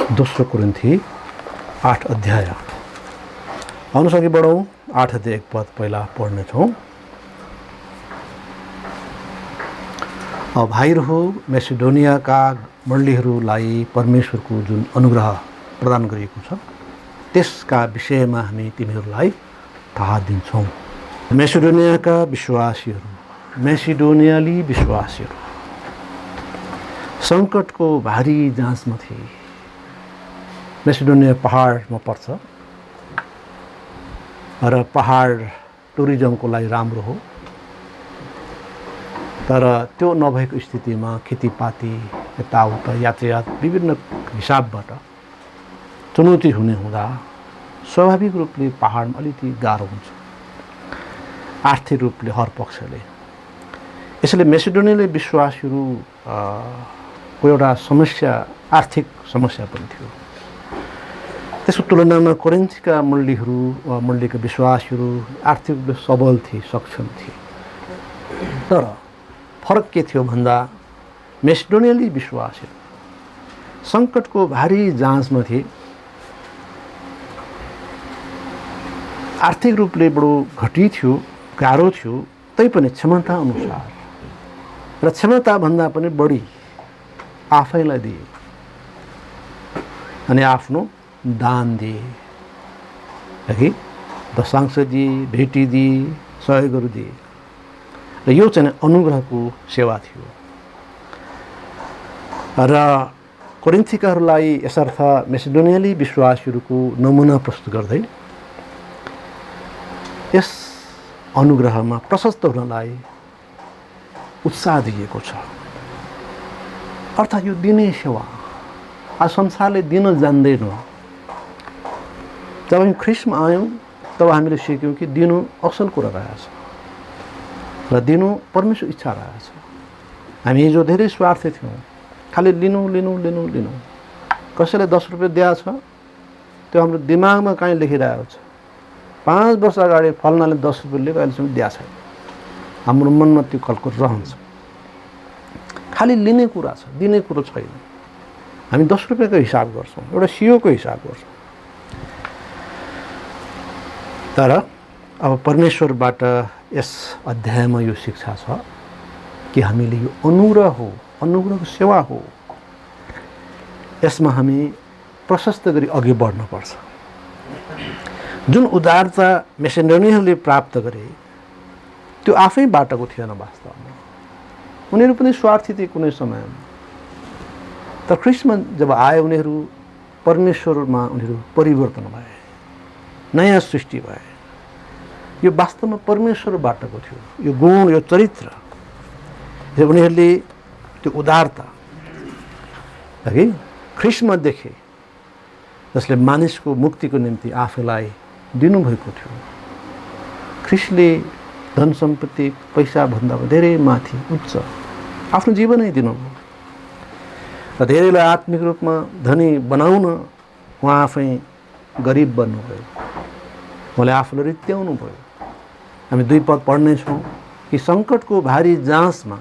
दोस्रो कोरिन्थी 8 अध्याय। आउनुहोस् अघि बढौँ। 8 अध्याय 1 पद पहिला पढ्नेछौँ। भाइहरू, मेसिडोनियाका मण्डलीहरूलाई परमेश्वरको जुन अनुग्रह प्रदान गरिएको छ त्यसका विषयमा हामी तिमीहरूलाई थाहा दिन्छौँ। मेसिडोनियाका विश्वासीहरू, मेसिडोनियाली विश्वासीहरू सङ्कटको भारी जाँचमा थिए। मेसिडोनिया पहाडमा पर्छ र पहाड टुरिज्मको लागि राम्रो हो, तर त्यो नभएको स्थितिमा खेतीपाती यताउता यातायात विभिन्न हिसाबबाट चुनौती हुँदा स्वाभाविक रूपले पहाडमा अलिकति गाह्रो हुन्छ, आर्थिक रूपले हर पक्षले। यसैले मेसिडोनियाली विश्वासीहरूको एउटा समस्या आर्थिक समस्या पनि थियो। त्यसको तुलनामा कोरिन्थका मण्डलीहरू वा मण्डलीका विश्वासीहरू आर्थिक रूपले सबल थिए, सक्षम थिए। तर फरक के थियो भन्दा मेसिडोनियाली विश्वासीहरू सङ्कटको भारी जाँचमा थिए। आर्थिक रूपले बडो घटी थियो, गाह्रो थियो, तैपनि क्षमता अनुसार र क्षमताभन्दा पनि बढी आफैलाई दिए अनि आफ्नो दान दिए, है, दशांश दिए, भेटी दिए, सहयोगहरू दिए। र यो चाहिँ अनुग्रहको सेवा थियो। र कोरिन्थीकाहरूलाई यसर्थ मेसिडोनियाली विश्वासीहरूको नमुना प्रस्तुत गर्दै यस अनुग्रहमा प्रशस्त हुनलाई उत्साह दिएको छ। अर्थात् यो दिने सेवा आज संसारले दिन जान्दैन। जब हामी ख्रिस्टमा आयौँ तब हामीले सिक्यौँ कि दिनु असल कुरा रहेछ र दिनु परमेश्वर इच्छा रहेछ। हामी हिजो धेरै स्वार्थी थियौँ, खालि लिनु लिनु लिनु लिनु। कसैले 10 रुपियाँ दिएको छ, त्यो हाम्रो दिमागमा कहीँ लेखिरहेको छ। 5 वर्ष अगाडि फल्नाले 10 रुपियाँ लिएको, अहिलेसम्म दिएको छैन। हाम्रो मनमा त्यो कल्को रहन्छ। खालि लिने कुरा छ, दिने कुरो छैन। हामी 10 रुपियाँको हिसाब गर्छौँ, एउटा सियोको हिसाब गर्छौँ। तर अब परमेश्वरबाट यस अध्यायमा यो शिक्षा छ कि हामीले यो अनुग्रह हो, अनुग्रहको सेवा हो, यसमा हामी प्रशस्त गरी अघि बढ्नुपर्छ। जुन उदारता मेसिडोनियाले प्राप्त गरे त्यो आफै बाटोको थिएन। वास्तवमा उनीहरू पनि स्वार्थी थिए कुनै समयमा, तर ख्रिस्टमा जब आए उनीहरू परमेश्वरमा उनीहरू परिवर्तन भए, नयाँ सृष्टि भए। यो वास्तवमा परमेश्वरबाटको थियो, यो गुण, यो चरित्र। उनीहरूले त्यो उदारता है ख्रिस्टमा देखे, जसले मानिसको मुक्तिको निम्ति आफैलाई दिनुभएको थियो। ख्रिस्टले धन सम्पत्ति पैसाभन्दा धेरै माथि उच्च आफ्नो जीवनै दिनुभयो र धेरैलाई आत्मिक रूपमा धनी बनाउन उहाँ आफै गरिब बन्नुभयो, उहाँले आफूलाई रित्याउनु भयो। हामी 2 पद पढ्नेछौँ कि सङ्कटको भारी जाँचमा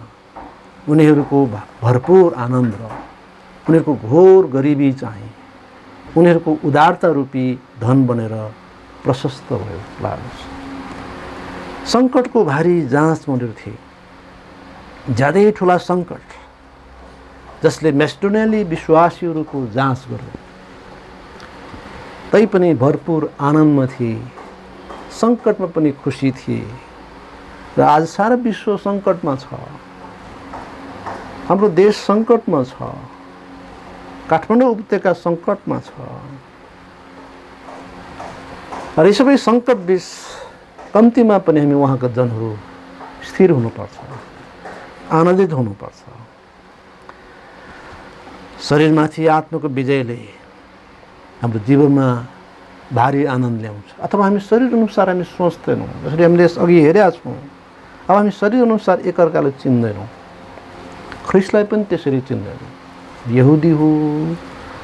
उनीहरूको भरपूर आनन्द र उनीहरूको घोर गरिबी चाहिँ उनीहरूको उदारता रूपी धन बनेर प्रशस्त भयो। लाग्छ सङ्कटको भारी जाँचमा उनीहरू थिए। ज्यादै ठुला सङ्कट जसले मेसिडोनियाली विश्वासीहरूको जाँच गर्यो, तैपनि भरपूर आनन्दमा थिए, सङ्कटमा पनि खुसी थिए। र आज सारा विश्व सङ्कटमा छ, हाम्रो देश सङ्कटमा छ, काठमाडौँ उपत्यका सङ्कटमा छ। र यी सबै सङ्कट बिच कम्तीमा पनि हामी उहाँका जनहरू स्थिर हुनुपर्छ, आनन्दित हुनुपर्छ। शरीरमाथि आत्माको विजयले हाम्रो जीवनमा भारी आनन्द ल्याउँछ। अथवा हामी शरीर अनुसार हामी सोच्दैनौँ, जसरी हामीले अघि हेरेका छौँ। अब हामी शरीर अनुसार एकअर्कालाई चिन्दैनौँ, ख्रिस्टलाई पनि त्यसरी चिन्दैनौँ। यहुदी हो,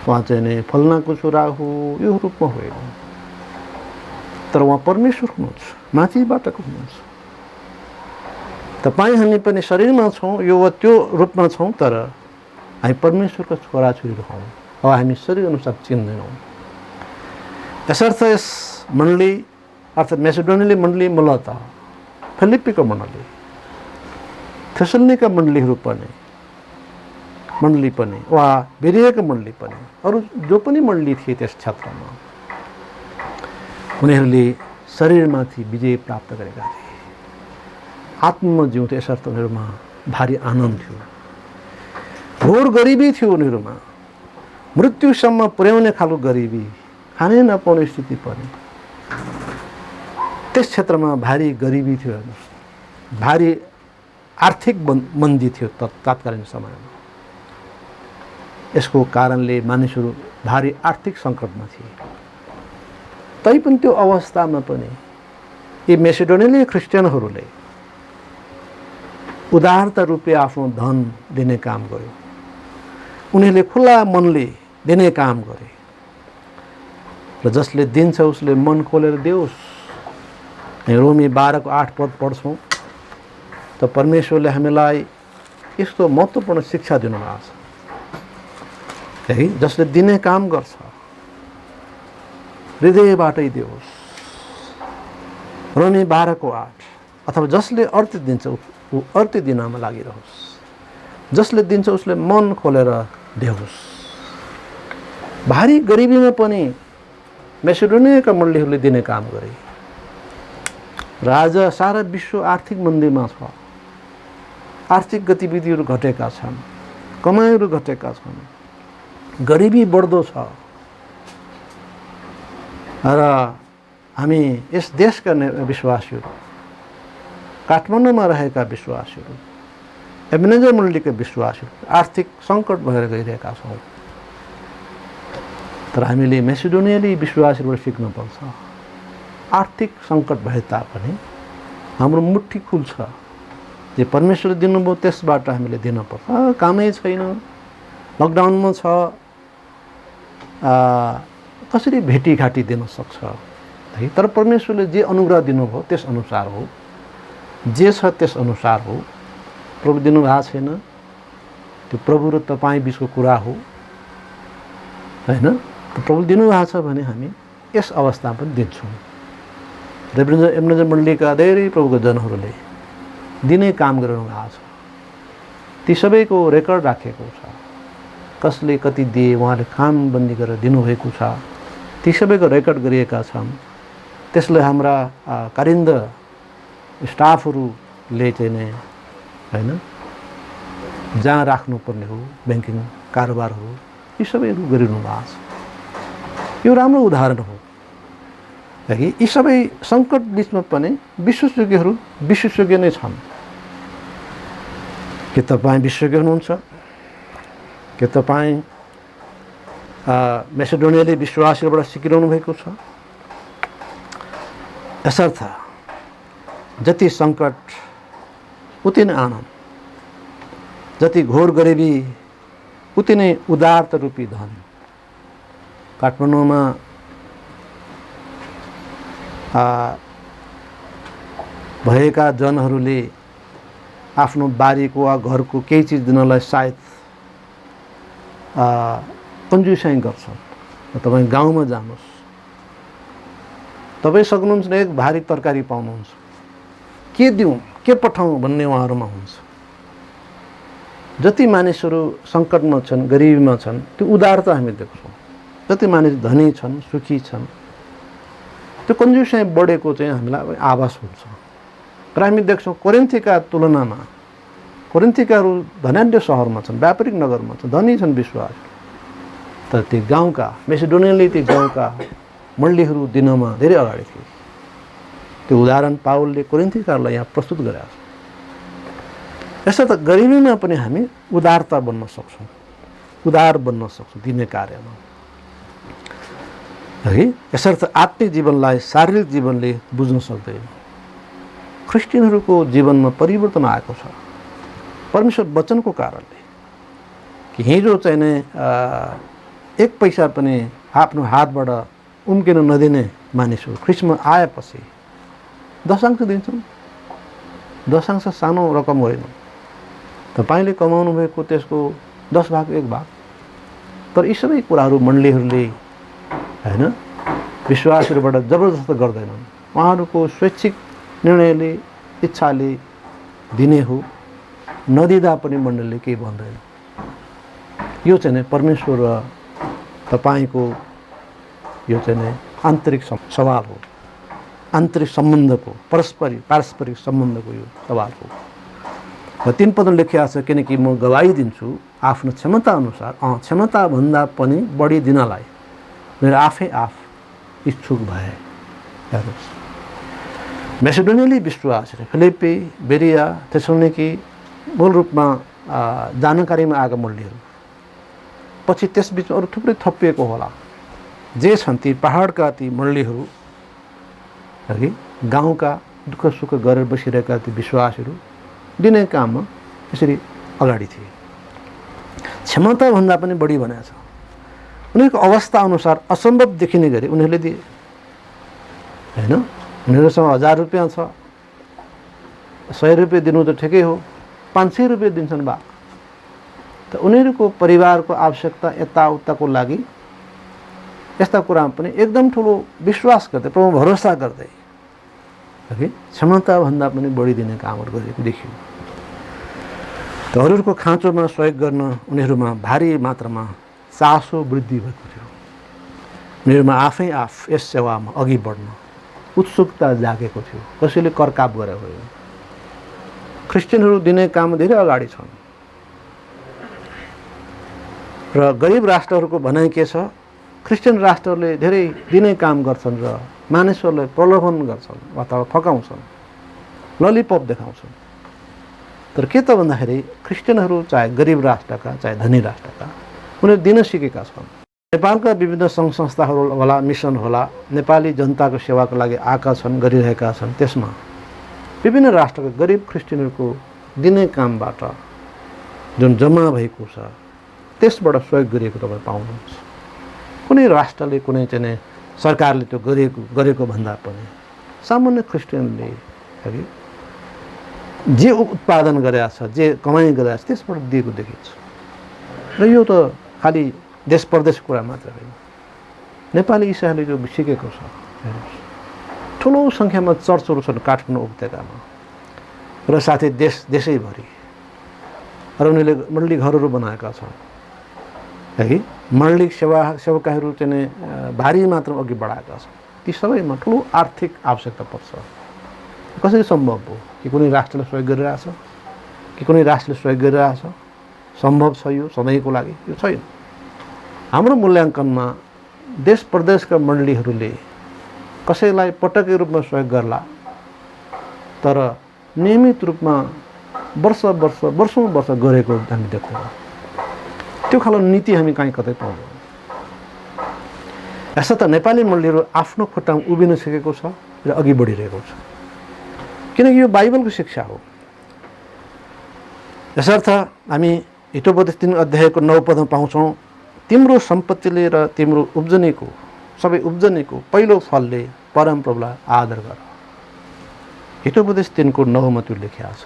उहाँ चाहिँ नै फल्नाको छोरा हो, यो रूपमा होइन। तर उहाँ परमेश्वर हुनुहुन्छ, माथिबाटको हुनुहुन्छ। तपाईँ हामी पनि शरीरमा छौँ, यो वा त्यो रूपमा छौँ, तर हामी परमेश्वरका छोराछोरीहरू हौँ। अब हामी शरीर अनुसार चिन्दैनौँ। यसर्थ यस मण्डली अर्थात् मेसिडोनियाली मण्डली, मूलतः फिलिप्पीको मण्डली, थेसलोनिका मण्डलीहरू पनि वा बेरियाको मण्डली पनि, अरू जो पनि मण्डली थिए त्यस क्षेत्रमा, उनीहरूले शरीरमाथि विजय प्राप्त गरेका थिए। आत्मा जिउँथे, यसर्थ उनीहरूमा भारी आनन्द थियो। घोर गरिबी थियो उनीहरूमा, मृत्युसम्म पुर्याउने खालको गरिबी, खानै नपाउने स्थिति पनि। त्यस क्षेत्रमा भारी गरिबी थियो, भारी आर्थिक मन्दी थियो तत्कालीन समयमा। यसको कारणले मानिसहरू भारी आर्थिक सङ्कटमा थिए। तैपनि त्यो अवस्थामा पनि यी मेसिडोनियाली क्रिस्चियनहरूले उदारता रूपले आफ्नो धन दिने काम गर्यो। उनीहरूले खुला मनले दिने काम गरे र जसले दिन्छ उसले मन खोलेर देओस्। रोमी 12 को 8 पद पढ्छौँ त परमेश्वरले हामीलाई यस्तो महत्त्वपूर्ण शिक्षा दिनुभएको छ है, जसले दिने काम गर्छ हृदयबाटै देओस्। रोमी 12 को 8। अथवा जसले अर्थ दिन्छ ऊ अर्थ दिनमा लागिरहोस्, जसले दिन्छ उसले मन खोलेर देओस्। भारी गरिबीमा पनि मेसिडोनियाका मण्डलीहरूले दिने काम गरे र आज सारा विश्व आर्थिक मन्दीमा छ। आर्थिक गतिविधिहरू घटेका छन्, कमाइहरू घटेका छन्, गरिबी बढ्दो छ र हामी यस देशका विश्वासीहरू, काठमाडौँमा रहेका विश्वासीहरू, एबेनेजर मण्डलीका विश्वासीहरू आर्थिक सङ्कट भएर गइरहेका छौँ। तर हामीले मेसिडोनियाली विश्वासीबाट सिक्नुपर्छ। आर्थिक सङ्कट भए तापनि हाम्रो मुट्ठी खुल्छ, जे परमेश्वरले दिनुभयो त्यसबाट हामीले दिनुपर्छ। कामै छैन, लकडाउनमा छ, कसरी भेटीघाटी दिन सक्छ है। तर परमेश्वरले जे अनुग्रह दिनुभयो त्यस अनुसार हो, जे छ त्यस अनुसार हो। प्रभु दिनुभएको छैन, त्यो प्रभु र तपाईँ बिचको कुरा हो होइन। प्रभु दिनुभएको छ भने हामी यस अवस्थामा पनि दिन्छौँ। एबेनेजर मण्डलीका धेरै प्रभुका जनहरूले दिने काम गरिरहनु भएको छ। ती सबैको रेकर्ड राखेको छ, कसले कति दिए, उहाँले काम बन्दी गरेर दिनुभएको छ, ती सबैको रेकर्ड गरिएका छन्। त्यसले हाम्रा कारिन्द स्टाफहरूले चाहिँ नै होइन जहाँ राख्नुपर्ने हो ब्याङ्किङ कारोबारहरू, यी सबैहरू गरिरहनु भएको छ। यो राम्रो उदाहरण हो कि यी सबै सङ्कट बिचमा पनि विश्वासयोग्यहरू विश्वासयोग्य नै छन्। के तपाईँ विश्वासयोग्य हुनुहुन्छ? के तपाईँ मेसिडोनियाली विश्वासीहरूबाट सिकिरहनु भएको छ? यसर्थ जति सङ्कट उति नै आनन्द, जति घोर गरिबी उति नै उदारता रूपी धन। काठमाडौँमा भएका जनहरूले आफ्नो बारीको वा घरको केही चिज दिनलाई सायद कन्जुसाइ गर्छन्। तपाईँ गाउँमा जानुहोस्, तपाईँ सक्नुहुन्छ एक भारी तरकारी पाउनुहुन्छ, के दिउँ के पठाउँ भन्ने उहाँहरूमा हुन्छ। जति मानिसहरू सङ्कटमा छन्, गरिबीमा छन्, त्यो उदारता हामी देख्छौँ। जति मानिस धनी छन्, सुखी छन्, त्यो कन्जुसाइ बढेको चाहिँ हामीलाई आभास हुन्छ। र हामी देख्छौँ कोरिन्थीका तुलनामा, कोरिन्थीकाहरू धनाढ्य सहरमा छन्, व्यापारिक नगरमा छन्, धनी छन् विश्वास, तर ती गाउँका मेसिडोनियाली ती गाउँका मण्डलीहरू दिनमा धेरै अगाडि थिए। त्यो उदाहरण पावलले कोरिन्थीकाहरूलाई यहाँ प्रस्तुत गरेका छ। यसर्थ गरिबीमा पनि हामी उदारता बन्न सक्छौँ, उदार बन्न सक्छौँ दिने कार्यमा है। यसर्थ आत्मिक जीवनलाई शारीरिक जीवनले बुझ्न सक्दैन। क्रिस्चियनहरूको जीवनमा परिवर्तन आएको छ परमेश्वर वचनको कारणले। कि हिजो चाहिँ नै एक पैसा पनि आफ्नो हातबाट उम्किन नदिने मानिसहरू ख्रिस्टमा आएपछि दशांश दिन्छौँ। दशांश सानो रकम होइन, तपाईँले कमाउनु भएको त्यसको 10 भाग 1 भाग तर यी सबै कुराहरू मण्डलीहरूले हैन विश्वासहरूबाट जबरजस्त गर्दैनन्। उहाँहरूको स्वैच्छिक निर्णयले इच्छाले दिने हो, नदिँदा पनि मण्डलीले केही भन्दैन। यो चाहिँ परमेश्वर र तपाईँको यो चाहिँ आन्तरिक सवाल हो, आन्तरिक सम्बन्धको पारस्परिक सम्बन्धको यो सवाल हो। र 3 पद लेखिएको छ, किनकि म गवाही दिन्छु आफ्नो क्षमता अनुसार, क्षमताभन्दा पनि बढी दिनलाई मेरो आफै इच्छुक भए। हेर्नुहोस्, मेसिडोनियाली विश्वासले फिलिप्पी, बेरिया, थेसलोनिकी मूल रूपमा जानकारीमा आएका मण्डलीहरू, पछि त्यसबिचमा अरू थुप्रै थपिएको होला। जे छन् ती पहाडका ती मण्डलीहरू, अघि गाउँका दुःख सुख गरेर बसिरहेका ती विश्वासहरू दिने काममा यसरी अगाडि थिए। क्षमताभन्दा पनि बढी भनेको छ। उनीहरूको अवस्था अनुसार असम्भव देखिने गरी उनीहरूले दिए हैन। उनीहरूसँग 1000 रुपियाँ छ, 100 रुपियाँ दिनु त ठिकै हो, 500 रुपियाँ दिन्छन् बा। त उनीहरूको परिवारको आवश्यकता यताउताको लागि यस्ता कुरामा पनि एकदम ठुलो विश्वास गर्दै, प्रभु भरोसा गर्दै क्षमताभन्दा पनि बढी दिने कामहरू गरेको देखियो। त अरूहरूको खाँचोमा सहयोग गर्न उनीहरूमा भारी मात्रामा चासो वृद्धि भएको थियो। उनीहरूमा आफै यस सेवामा अघि बढ्न उत्सुकता जागेको थियो। कसैले करकाप गरेर हो। क्रिस्चियनहरू दिने काम धेरै अगाडि छन्। र गरिब राष्ट्रहरूको भनाइ के छ? क्रिस्चियन राष्ट्रहरूले धेरै दिने काम गर्छन् र मानिसहरूलाई प्रलोभन गर्छन् अथवा फकाउँछन्, ललिपप देखाउँछन्। तर के त भन्दाखेरि क्रिस्चियनहरू चाहे गरिब राष्ट्रका चाहे धनी राष्ट्रका उनीहरू दिन सिकेका छन्। नेपालका विभिन्न सङ्घ संस्थाहरू होला, मिसन होला, नेपाली जनताको सेवाको लागि आएका छन्, गरिरहेका छन्। त्यसमा विभिन्न राष्ट्रका गरिब क्रिस्चियनहरूको दिने कामबाट जुन जम्मा भएको छ त्यसबाट सहयोग गरिएको तपाईँ पाउनुहुन्छ। कुनै राष्ट्रले, कुनै चाहिँ सरकारले त्यो गरेको भन्दा पनि सामान्य क्रिस्चियनले जे उत्पादन गरेका छ, जे कमाइ गरेका छ त्यसबाट दिएको देखिन्छ। र यो त खालि देश परदेशको कुरा मात्र होइन, नेपाली इसाईले जो सिकेको छ। ठुलो सङ्ख्यामा चर्चहरू छन् काठमाडौँ उपत्यकामा र साथै देशैभरि। र उनीहरूले मण्डली घरहरू बनाएका छन् है। मण्डली सेवकाहरू चाहिँ भारी मात्रामा अघि बढाएका छन्। ती सबैमा ठुलो आर्थिक आवश्यकता पर्छ। कसरी सम्भव हो कि कुनै राष्ट्रले सहयोग गरिरहेछ कि कुनै राष्ट्रले सहयोग गरिरहेछ? सम्भव छ यो सधैँको लागि? यो छैन। हाम्रो मूल्याङ्कनमा देश प्रदेशका मण्डलीहरूले कसैलाई पटकै रूपमा सहयोग गर्ला, तर नियमित रूपमा वर्षौँ वर्ष गरेको हामी देख्छौँ। त्यो खालको नीति हामी कहीँ कतै पाउँदैनौँ। यसो त नेपाली मण्डलीहरू आफ्नो खुट्टामा उभिन सिकेको छ र अघि बढिरहेको छ, किनकि यो बाइबलको शिक्षा हो। यसर्थ हामी हितोपदेश 3 अध्यायको 9 पदमा पाउँछौँ, तिम्रो सम्पत्तिले र तिम्रो सबै उब्जनीको पहिलो फलले परमप्रभुलाई आदर गर। हितोपदेश 3 9 मा त्यो लेखिएको छ।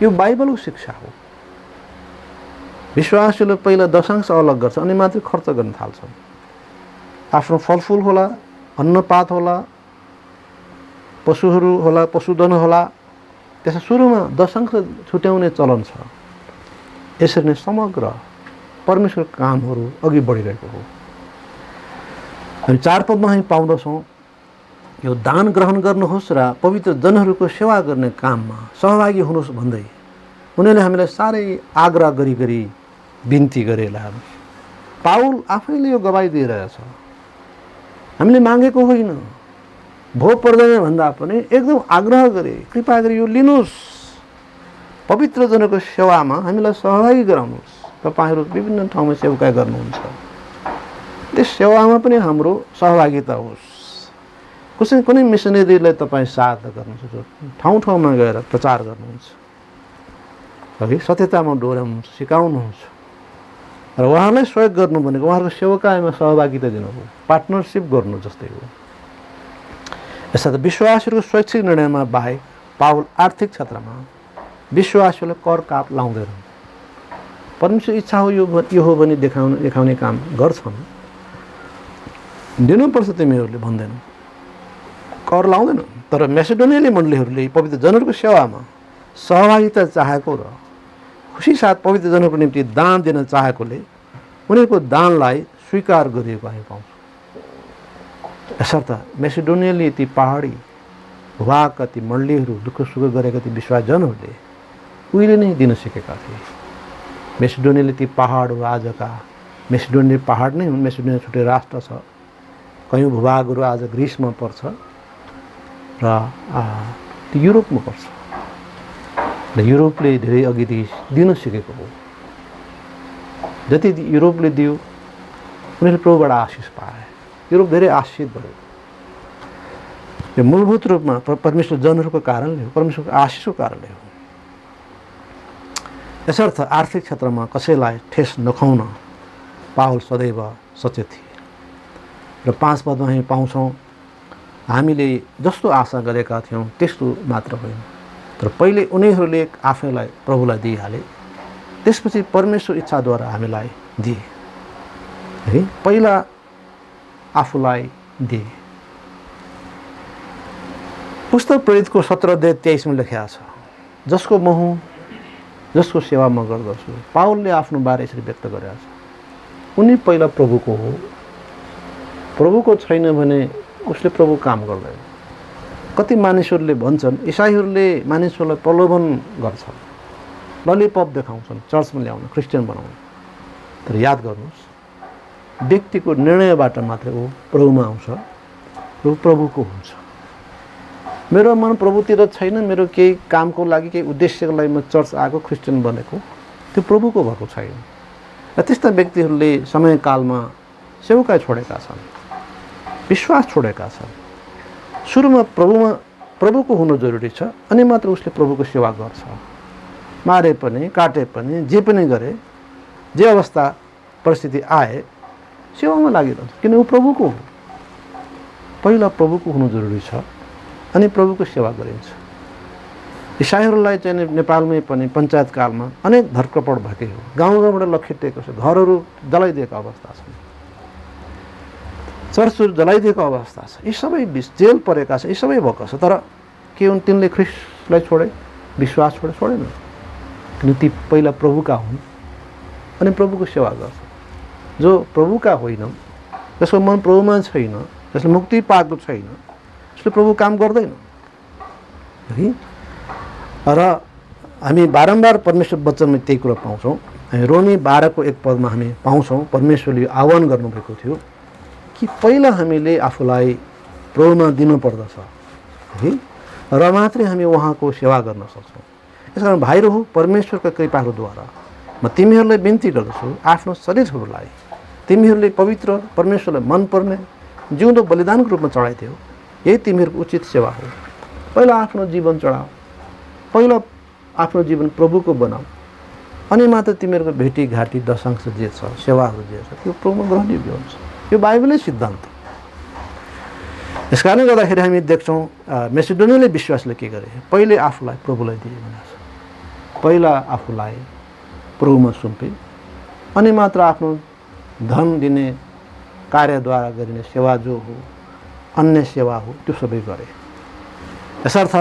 यो बाइबलको शिक्षा हो। विश्वासीले पहिला दशांश अलग गर्छ अनि मात्रै खर्च गर्न थाल्छन्। आफ्नो फलफुल होला, अन्नपात होला, पशुहरू होला, पशुधन होला, त्यसमा सुरुमा दशांश छुट्याउने चलन छ। यसरी नै समग्र परमेश्वर कामहरू अघि बढिरहेको हो। हामी 4 पदमा हामी पाउँदछौँ, यो दान ग्रहण गर्नुहोस् र पवित्र जनहरूको सेवा गर्ने काममा सहभागी हुनुहोस् भन्दै उनीहरूले हामीलाई साह्रै आग्रह गरी बिन्ती गरेला। पाउल आफैले यो गवाही दिइरहेछ। हामीले मागेको होइन, भो पर्दैन भन्दा पनि एकदम आग्रह गरे, कृपा गरी यो लिनुहोस्, पवित्र जनको सेवामा हामीलाई सहभागी गराउनुहोस्। तपाईँहरू विभिन्न ठाउँमा सेवाकाई गर्नुहुन्छ, त्यस सेवामा पनि हाम्रो सहभागिता होस्। कुनै मिसनरीलाई तपाईँ सहायता गर्नुहुन्छ, ठाउँ ठाउँमा गएर प्रचार गर्नुहुन्छ, अघि सत्यतामा डोर्याउनुहुन्छ, सिकाउनुहुन्छ र उहाँलाई सहयोग गर्नु भनेको उहाँहरूको सेवाकाईमा सहभागिता दिनु हो, पार्टनरसिप गर्नु जस्तै हो। यसर्थ विश्वासीहरूको स्वैच्छिक निर्णयमा बाहेक पाउल आर्थिक क्षेत्रमा विश्वासीहरूले कर काप लाउँदैनन्। परमेश्वर इच्छा हो यो हो भने देखाउने काम गर्छन्। दिनुपर्छ तिमीहरूले भन्दैनन्, कर लाउँदैन। तर मेसिडोनियाली मण्डलीहरूले पवित्र जनहरूको सेवामा सहभागिता चाहेको र खुसी साथ पवित्र जनहरूको निम्ति दान दिन चाहेकोले उनीहरूको दानलाई स्वीकार गरिएको हामी पाउँछौँ। यसर्थ मेसिडोनियाली ती पहाडी भूभागका ती मण्डलीहरू दुःख सुख गरेका ती विश्वासजनहरूले उहिले नै दिन सिकेका थिए। मेसिडोनियाली ती पहाडहरू आजका मेसिडोनिया पहाड नै हुन्। मेसिडोनिया छुट्टै राष्ट्र छ। कयौँ भूभागहरू आज ग्रिसमा पर्छ र त्यो युरोपमा पर्छ। र युरोपले धेरै अघि दिन सिकेको हो। जति युरोपले दियो उनीहरूले प्रभुबाट आशिष पाए। युरोप धेरै आशिष भयो। यो मूलभूत रूपमा परमेश्वर जनहरूको कारणले हो, परमेश्वरको आशिषको कारणले हो। यसर्थ आर्थिक क्षेत्रमा कसैलाई ठेस नखाउन पावल सदैव सचेत थिए। र 5 पदमा हामी पाउँछौँ, हामीले जस्तो आशा गरेका थियौँ त्यस्तो मात्र होइन, तर पहिले उनीहरूले आफैलाई प्रभुलाई दिइहाले, त्यसपछि परमेश्वर इच्छाद्वारा हामीलाई दिए। है, पहिला आफूलाई दिए। पुस्तक प्रेरितको 17:23 लेखिएको छ, जसको म हुँ, जसको सेवा म गर्दछु। पावलले आफ्नो बारे यसरी व्यक्त गरेका छ, उनी पहिला प्रभुको हो। प्रभुको छैन भने उसले प्रभु काम गर्दैन। कति मानिसहरूले भन्छन्, इसाईहरूले मानिसहरूलाई प्रलोभन गर्छन्, ललिपप देखाउँछन् चर्चमा ल्याउन, क्रिस्चियन बनाउन। तर याद गर्नुहोस्, व्यक्तिको निर्णयबाट मात्रै ऊ प्रभुमा आउँछ र ऊ प्रभुको हुन्छ। मेरो मन प्रभुतिर छैन, मेरो केही कामको लागि, केही उद्देश्यको लागि म चर्च आएको, क्रिस्चियन बनेको, त्यो प्रभुको भएको छैन। र त्यस्ता व्यक्तिहरूले समयकालमा सेवकाई छोडेका छन्, विश्वास छोडेका छन्। सुरुमा प्रभुको हुनु जरुरी छ, अनि मात्र उसले प्रभुको सेवा गर्छ। मारे पनि, काटे पनि, जे पनि गरे, जे अवस्था परिस्थिति आए, सेवामा लागिरहन्छ, किन ऊ प्रभुको हो। पहिला प्रभुको हुनु जरुरी छ, अनि प्रभुको सेवा गरिन्छ। इसाईहरूलाई चाहिँ नेपालमै पनि पञ्चायतकालमा अनेक धरपकड भएकै हो। गाउँबाट लखेटिएको छ, घरहरू जलाइदिएको अवस्था छ, चर्चहरू जलाइदिएको अवस्था छ। यी सबै जेल परेका छ, यी सबै भएको छ। तर के हुन्, तिनले ख्रिस्टलाई छोडे, विश्वास छोडेन। किन ती पहिला प्रभुका हुन् अनि प्रभुको सेवा गर्छ। जो प्रभुका होइनन्, जसको मन प्रभुमा छैन, जसले मुक्ति पाएको छैन, उसले प्रभु काम गर्दैन। है, र हामी बारम्बार परमेश्वर वचनमा त्यही कुरा पाउँछौँ। हामी रोमी 12:1 हामी पाउँछौँ, परमेश्वरले आह्वान गर्नुभएको थियो कि पहिला हामीले आफूलाई प्रभुमा दिनुपर्दछ, है, र मात्रै हामी उहाँको सेवा गर्न सक्छौँ। यसकारण भाइहरू, परमेश्वरका कृपाहरूद्वारा म तिमीहरूलाई बिन्ती गर्दछु, आफ्नो शरीरहरूलाई तिमीहरूले पवित्र, परमेश्वरलाई मनपर्ने जिउँदो बलिदानको रूपमा चढाइदियो। यही तिमीहरूको उचित सेवा हो। पहिला आफ्नो जीवन चढाऊ, पहिला आफ्नो जीवन प्रभुको बनाऊ, अनि मात्र तिमीहरूको भेटीघाटी, दशांश जे छ, सेवाहरू जे छ, त्यो प्रभुमा ग्रहणयोग्य हुन्छ। यो बाइबलै सिद्धान्त। यसकारणले गर्दाखेरि हामी देख्छौँ मेसिडोनियाली विश्वासले के गरे, पहिले आफूलाई प्रभुलाई दिए भनेको छ। पहिला आफूलाई प्रभुमा सुम्पे, अनि मात्र आफ्नो धन दिने, कार्यद्वारा गरिने सेवा जो हो, अन्य सेवा हो, त्यो सबै गरे। यसर्थ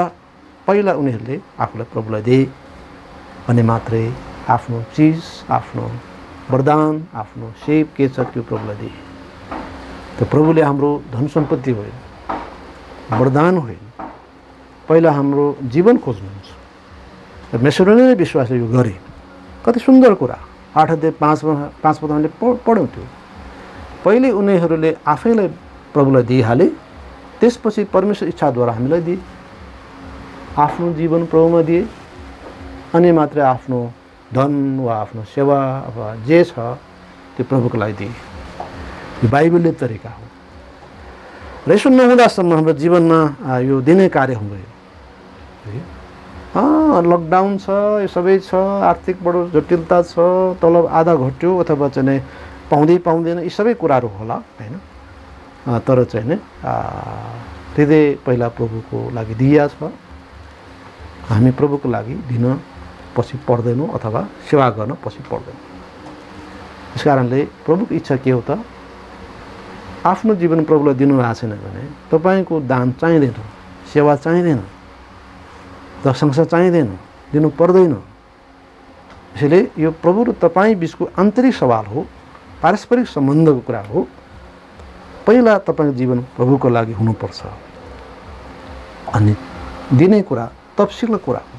पहिला उनीहरूले आफूलाई प्रभुलाई दिए, अनि मात्रै आफ्नो चिज, आफ्नो वरदान, आफ्नो सेव के छ त्यो प्रभुलाई दिए। त्यो प्रभुले हाम्रो धन सम्पत्ति होइन, वरदान होइन, पहिला हाम्रो जीवन खोज्नुहुन्छ। र मेसिडोनियाली विश्वासले यो गरे। कति सुन्दर कुरा, 8:5 हामीले पढ्यौँ त्यो। पहिले उनीहरूले आफैलाई प्रभुलाई दिइहाले, त्यसपछि परमेश्वर इच्छाद्वारा हामीलाई दिए, आफ्नो जीवन प्रभुमा दिए, अनि मात्रै आफ्नो धन वा आफ्नो सेवा वा जे छ त्यो प्रभुको लागि दिए। यो बाइबलले तरिका हो। र यसो नहुँदासम्म हाम्रो जीवनमा यो दिने कार्य हुँदैन। लकडाउन छ, यो सबै छ, आर्थिक बडो जटिलता छ, तलब आधा घट्यो अथवा चाहिँ पाउँदैन, यी सबै कुराहरू होला, होइन। तर चाहिँ हृदय पहिला प्रभुको लागि दिया छ। हामी प्रभुको लागि दिन पछि पर्दैनौँ, अथवा सेवा गर्न पछि पर्दैनौँ। त्यस कारणले प्रभुको इच्छा के हो त? आफ्नो जीवन प्रभुलाई दिनुभएको छैन भने तपाईँको दान चाहिँदैन, सेवा चाहिँदैन, प्रशंसा चाहिँदैन, दिनु पर्दैन। यसैले यो प्रभु र तपाईँ बिचको आन्तरिक सवाल हो, पारस्परिक सम्बन्धको कुरा हो। पहिला तपाईँको जीवन प्रभुको लागि हुनुपर्छ, अनि दिने कुरा तपसिलको कुरा हो।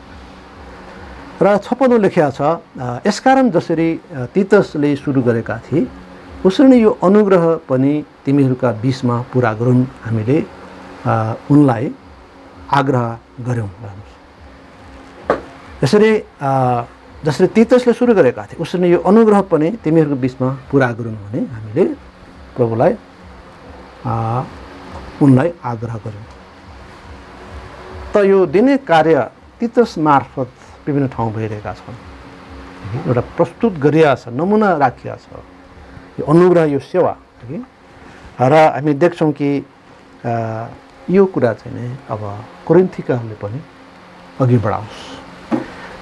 र 56 लेखिया छ, यसकारण जसरी तीतसले सुरु गरेका थिए उसरी नै यो अनुग्रह पनि तिमीहरूका बीचमा पुरा गरून्, हामीले उनलाई आग्रह गऱ्यौँ। यसरी जसरी तीतसले सुरु गरेका थिए उसरी नै यो अनुग्रह पनि तिमीहरूको बीचमा पुरा गरून् भने हामीले प्रभुलाई उनलाई आग्रह गऱ्यौँ। त यो दिने कार्य तीतस मार्फत विभिन्न ठाउँ भइरहेका छन्। एउटा प्रस्तुत गरिएको छ, नमुना राखिएको छ यो अनुग्रह, यो सेवा। र हामी देख्छौँ कि यो कुरा चाहिँ नै अब कोरिन्थीकाहरूले पनि अघि बढाओस्।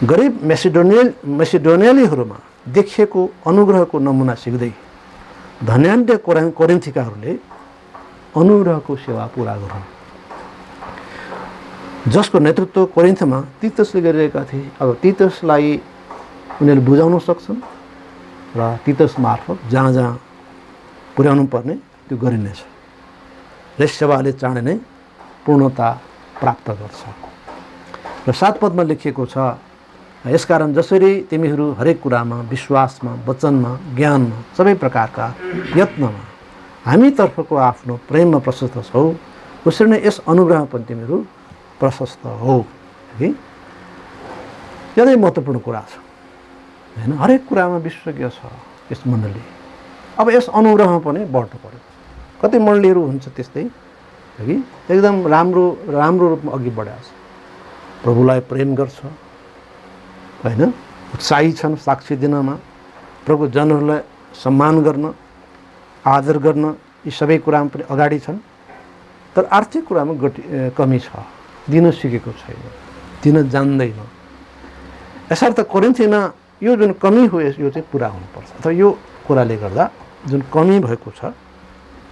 गरिब मेसिडोनियालीहरूमा देखिएको अनुग्रहको नमुना सिक्दै धन्याढ्य कोरिन्थीकाहरूले अनुग्रहको सेवा पुरा गरून्, जसको नेतृत्व कोरिन्थमा तीतसले गरिरहेका थिए। अब तीतसलाई उनीहरूले बुझाउन सक्छन् र तीतस मार्फत जहाँ जहाँ पुर्याउनु पर्ने त्यो गरिनेछ। यस सेवाले चाँडै नै पूर्णता प्राप्त गर्छ। र 7 पदमा लेखिएको छ, यसकारण जसरी तिमीहरू हरेक कुरामा, विश्वासमा, वचनमा, ज्ञानमा, सबै प्रकारका यत्नमा हामीतर्फको आफ्नो प्रेममा प्रशस्त छौ, उसरी नै यस अनुग्रह पनि तिमीहरू प्रशस्त हो। यति महत्त्वपूर्ण कुरा छ हैन? हरेक कुरामा विशेषज्ञ छ यस मण्डली। अब यस अनुग्रहमा पनि बढ्नु पर्यो। कति मण्डलीहरू हुन्छ त्यस्तै कि एकदम राम्रो रूपमा अघि बढाएको छ, प्रभुलाई प्रेम गर्छ हैन, उत्साही छन् साक्षी दिनमा, प्रभु जनहरूलाई सम्मान गर्न, आदर गर्न, यी सबै कुरामा पनि अगाडि छन्। तर आर्थिक कुरामा कमी छ, दिन सिकेको छैन, दिन जान्दैन। यसर्थ कोरिन्थीमा यो जुन कमी हो यो चाहिँ पुरा हुनुपर्छ। अथवा यो कुराले गर्दा जुन कमी भएको छ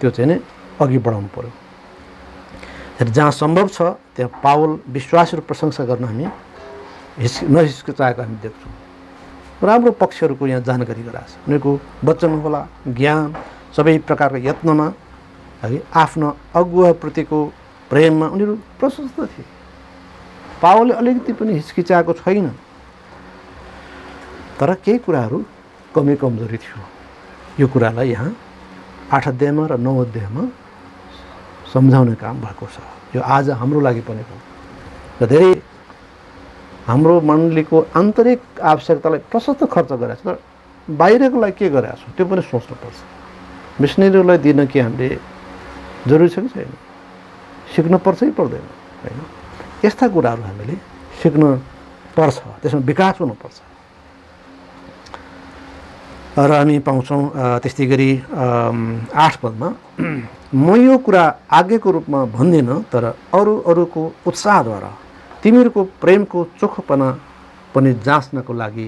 त्यो चाहिँ नै अघि बढाउनु पर्यो। जहाँ सम्भव छ त्यहाँ पावल विश्वासहरू प्रशंसा गर्न हामी नहिचकिचाएको हामी देख्छौँ। राम्रो पक्षहरूको यहाँ जानकारी गराएको छ। उनीहरूको वचन होला, ज्ञान, सबै प्रकारका यत्नमा है, आफ्नो अगुवाप्रतिको प्रेममा उनीहरू प्रशस्त थिए। पावलले अलिकति पनि हिचकिचाएको छैन। तर केही कुराहरू कमी कमजोरी थियो। यो कुरालाई यहाँ 8 अध्यायमा र 9 अध्यायमा सम्झाउने काम भएको छ। यो आज हाम्रो लागि पनि हो। र धेरै हाम्रो मण्डलीको आन्तरिक आवश्यकतालाई प्रशस्त खर्च गरेको छ, तर बाहिरको लागि के गरेको छ त्यो पनि सोच्नुपर्छ। मिसनरीहरूलाई दिन के हामीले जरुरी छ कि छैन? सिक्नुपर्छ कि पर्दैन हैन? यस्ता कुराहरू हामीले सिक्न पर्छ, त्यसमा विकास हुनुपर्छ। र हामी पाउँछौँ त्यस्तै गरी 8 पदमा, म यो कुरा आज्ञाको रूपमा भन्दिनँ, तर अरूको उत्साहद्वारा तिमीहरूको प्रेमको चोखोपना पनि जाँच्नको लागि